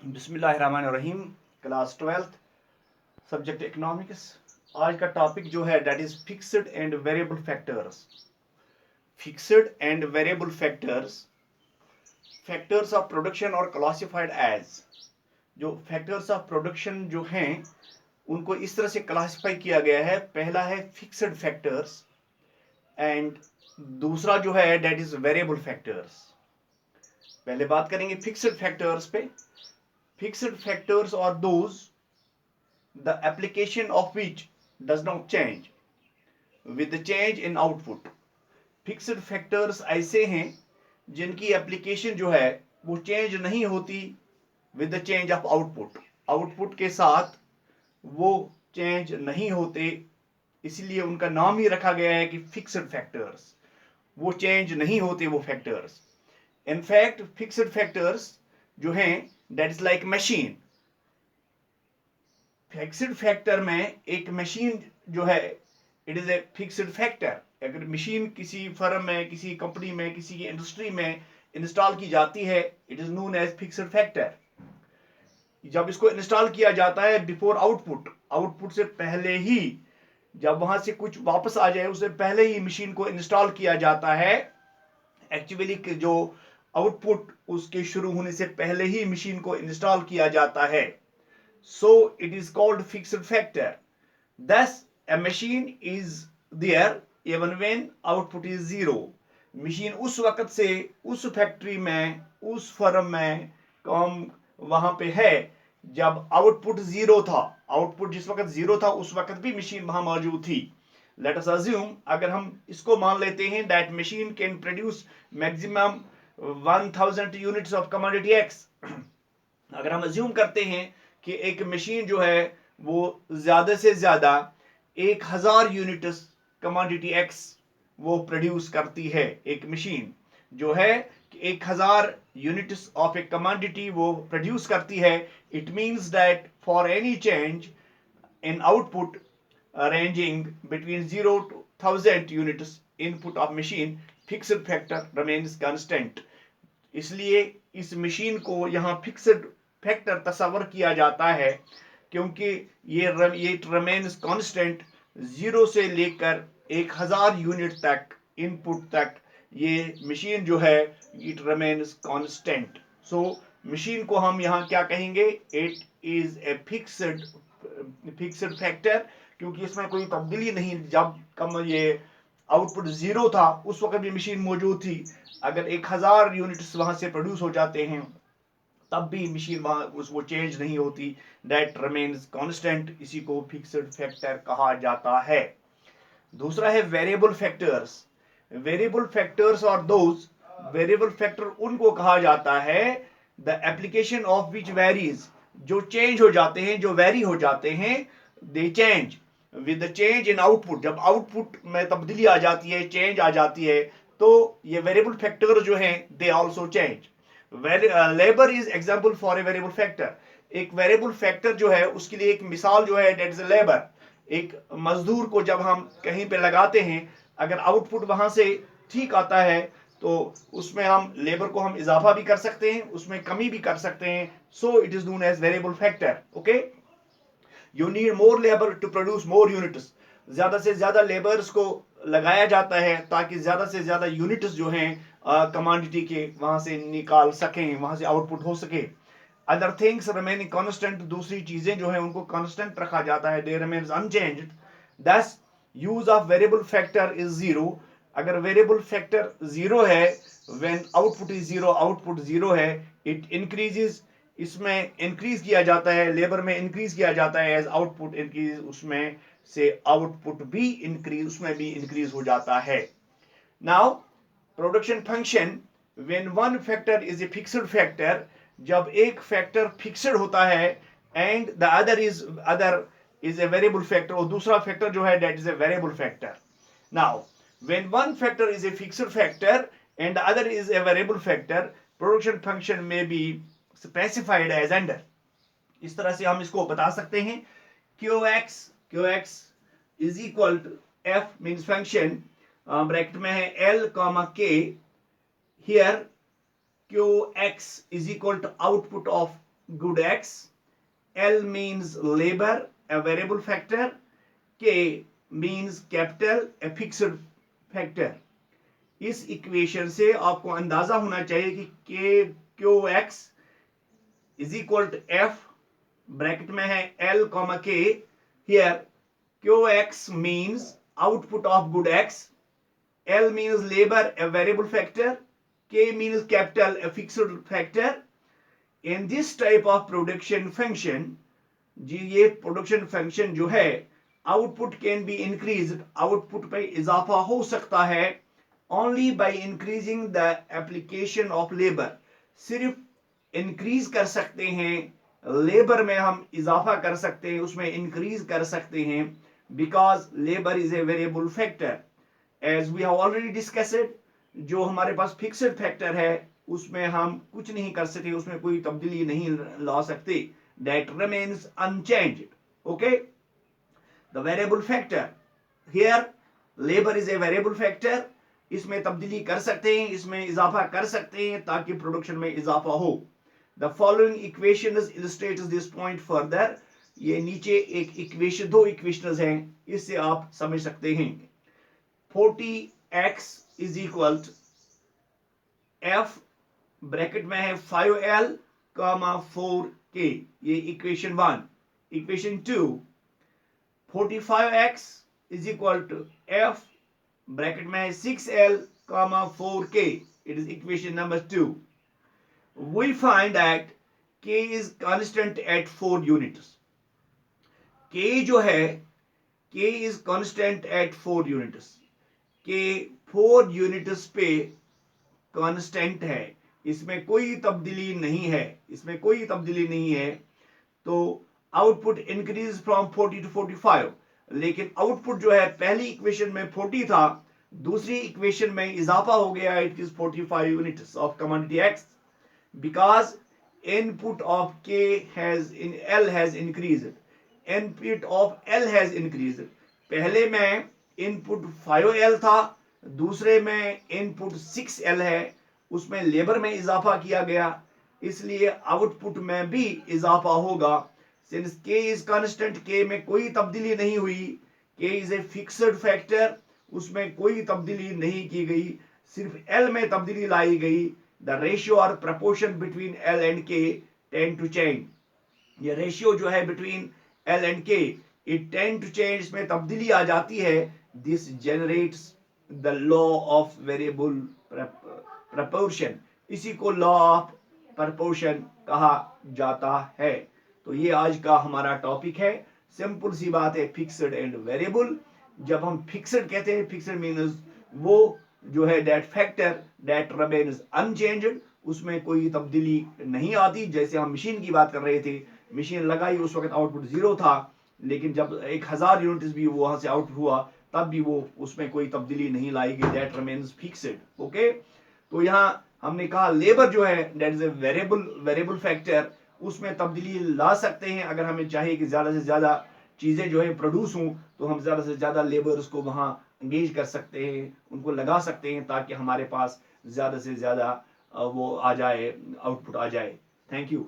बिस्मिल्लाहिर्रहमानिर्रहीम। Class 12th, subject economics. आज का टॉपिक जो है that is fixed and variable factors. Fixed and variable factors, factors of production और क्लासिफाइड एज। जो फैक्टर्स ऑफ प्रोडक्शन जो हैं उनको इस तरह से क्लासिफाई किया गया है। पहला है फिक्स्ड फैक्टर्स एंड दूसरा जो है डेट इज वेरिएबल फैक्टर्स। पहले बात करेंगे फिक्स्ड फैक्टर्स पे। Fixed factors are those the application of which does not change with the change in output। Fixed factors ऐसे हैं जिनकी एप्लीकेशन जो है वो चेंज नहीं होती with the change of output. Output के साथ वो चेंज नहीं होते, इसलिए उनका नाम ही रखा गया है कि फिक्स्ड फैक्टर्स। वो चेंज नहीं होते वो फैक्टर्स। इनफैक्ट फिक्स्ड फैक्टर्स जो हैं that is like machine. Fixed factor में एक मशीन जो है it is a fixed factor. अगर मशीन किसी फर्म में, किसी कंपनी में, किसी की इंडस्ट्री में इंस्टॉल की जाती है, it is known as fixed factor. जब इसको इंस्टॉल किया जाता है बिफोर आउटपुट, आउटपुट से पहले ही, जब वहां से कुछ वापस आ जाए उससे पहले ही मशीन को इंस्टॉल किया जाता है। एक्चुअली जो आउटपुट उसके शुरू होने से पहले ही मशीन को इंस्टॉल किया जाता है। So it is called fixed factor. Thus, a machine is there even when output is zero. Machine उस वक्त से उस फैक्ट्री में, उस फर्म में काम वहां पे है जब आउटपुट जीरो था। आउटपुट जिस वक्त जीरो था उस वक्त भी मशीन वहां मौजूद थी। लेट अस अज्यूम, अगर हम इसको मान लेते हैं that machine can produce maximum 1000 units of commodity x. अगर हम अज्यूम करते हैं कि एक मशीन जो है वो ज्यादा से ज्यादा 1000 यूनिट्स कमोडिटी एक्स वो प्रोड्यूस करती है। एक मशीन जो है 1000 यूनिट्स ऑफ ए कमोडिटी वो प्रोड्यूस करती है। It means that for any change in output ranging between 0 to 1000 units input of machine, fixed factor remains constant। इसलिए इस मशीन को यहाँ फिक्स्ड फैक्टर तस्वर किया जाता है क्योंकि ये रिमेन्स कांस्टेंट। 0 से लेकर 1000 यूनिट तक इनपुट तक ये मशीन जो है it remains constant. So machine को हम यहाँ क्या कहेंगे? It is a fixed factor, क्योंकि इसमें कोई तब्दीली नहीं। जब कम ये आउटपुट जीरो था उस वक्त भी मशीन मौजूद थी। अगर 1000 यूनिट्स वहां से प्रोड्यूस हो जाते हैं तब भी मशीन वहां वो चेंज नहीं होती। That remains constant. इसी को फिक्स्ड फैक्टर कहा जाता है। दूसरा है वेरिएबल फैक्टर्स। वेरिएबल फैक्टर्स और दोज, वेरिएबल फैक्टर उनको कहा जाता है the application of which varies, जो चेंज हो जाते हैं, जो वेरी हो जाते हैं। दे change with the change in output. जब आउटपुट में तब्दीली आ जाती है, चेंज आ जाती है, तो ये वेरिएबल फैक्टर जो हैं they also change. Labour is example for a variable factor. एक वेरिएबल फैक्टर जो है उसके लिए एक मिसाल जो है दैट इज लेबर। एक मजदूर को जब हम कहीं पे लगाते हैं, अगर आउटपुट वहां से ठीक आता है तो उसमें हम लेबर को हम इजाफा भी कर सकते हैं, उसमें कमी भी कर सकते हैं। So it is known as variable factor. Okay, you need more labour to produce more units. ज्यादा से ज्यादा लेबर्स को लगाया जाता है ताकि ज्यादा से ज्यादा यूनिट्स जो हैं कमोडिटी के वहां से निकाल सकें, वहां से आउटपुट हो सके। अदर थिंग्स रिमेनिंग कांस्टेंट, दूसरी चीजें जो हैं उनको कांस्टेंट रखा जाता है, दे रिमेन्स अनचेंज्ड। दस use of variable factor is zero. अगर वेरिएबल फैक्टर जीरो है, when output is zero, output zero है, इट इंक्रीजेस, इसमें इंक्रीज किया जाता है, लेबर में इंक्रीज किया जाता है एज आउटपुट इंक्रीज, उसमें से आउटपुट भी इंक्रीज, उसमें भी इंक्रीज हो जाता है। Now production function, when one factor is a fixed factor, जब एक फैक्टर फिक्स्ड होता है and the other is a variable factor, और दूसरा फैक्टर जो है that is a variable factor. Now when one factor is a fixed factor and the other is a variable factor, production function में be specified as under. इस तरह से हम इसको बता सकते हैं QX is equal to F means function, bracket में है L comma K। Here QX is equal to output of good X, L means labor, a variable factor, K means capital, a fixed factor. इस equation से आपको अंदाजा होना चाहिए कि के Q X is equal to F, bracket में है L comma K. Here Q X means output of good X, L means labour a variable factor, K means capital a fixed factor. In this type of production function, जी ये production function जो है, output can be increase, output पे इजाफा हो सकता है only by increasing the application of labor. सिर्फ इंक्रीज कर सकते हैं, लेबर में हम इजाफा कर सकते हैं, उसमें इंक्रीज कर सकते हैं, because labour is a variable factor. As we have already discussed, जो हमारे पास फिक्स्ड फैक्टर है उसमें हम कुछ नहीं कर सकते, उसमें कोई तब्दीली नहीं ला सकते. That remains unchanged. Okay, the variable factor here, labour is a variable factor, इसमें तब्दीली कर सकते हैं, इसमें इजाफा कर सकते हैं ताकि प्रोडक्शन में इजाफा हो. The following equation illustrates this point further. ये नीचे एक इक्वेशन, दो इक्वेशंस हैं, इससे आप समझ सकते हैं. 40x is equal to F, bracket में है 5l कामा 4k. ये equation 1. Equation 2, 45x is equal to F, bracket में है 6l comma 4k. It is equation number 2. We find that k is constant at 4 units. k जो है, k is constant at 4 units. k 4 units पे constant है, इसमें कोई तब्दीली नहीं है, इसमें कोई तब्दीली नहीं है. तो आउटपुट इंक्रीज फ्रॉम 40 to 45. लेकिन आउटपुट जो है पहली इक्वेशन में 40 था, दूसरी इक्वेशन में इजाफा हो गया, it is 45 units of commodity X, because input of K has in L has increased, input of L has increased. पहले में इनपुट 5l था, दूसरे में इनपुट 6l है, उसमें लेबर में इजाफा किया गया, इसलिए आउटपुट में भी इजाफा होगा. सिंस के इज कांस्टेंट, के में कोई तब्दीली नहीं हुई, के इज ए फिक्स्ड फैक्टर, उसमें कोई तब्दीली नहीं की गई, सिर्फ एल में तब्दीली लाई गई. द रेशियो और प्रपोर्शन बिटवीन एल एंड के टेंड टू चेंज. ये रेशियो जो है बिटवीन एल एंड के, इट टेंड टू चेंज, इसमें तब्दीली आ जाती है. This generates the law of variable proportion. इसी को लॉ ऑफ प्रपोर्शन कहा जाता है. तो ये आज का हमारा टॉपिक है. सिंपल सी बात है, फिक्स्ड एंड वेरिएबल. जब हम फिक्स्ड कहते हैं, फिक्स्ड मीन्स वो जो है that factor that remains unchanged, उसमें कोई तब्दीली नहीं आती. जैसे हम मशीन की बात कर रहे थे, मशीन लगाई, उस वक्त आउटपुट 0 था, लेकिन जब 1000 यूनिट्स भी वहां से आउट हुआ, तब भी वो उसमें कोई तब्दीली नहीं लाई गई, दैट रिमेन्स फिक्स्ड. ओके, तो यहाँ हमने कहा लेबर जो है that is a variable factor, उसमें तब्दीली ला सकते हैं. अगर हमें चाहिए कि ज्यादा से ज्यादा चीजें जो है प्रोड्यूस हों, तो हम ज्यादा से ज्यादा लेबर्स को वहां एंगेज कर सकते हैं, उनको लगा सकते हैं, ताकि हमारे पास ज्यादा से ज्यादा वो आ जाए, आउटपुट आ जाए. Thank you.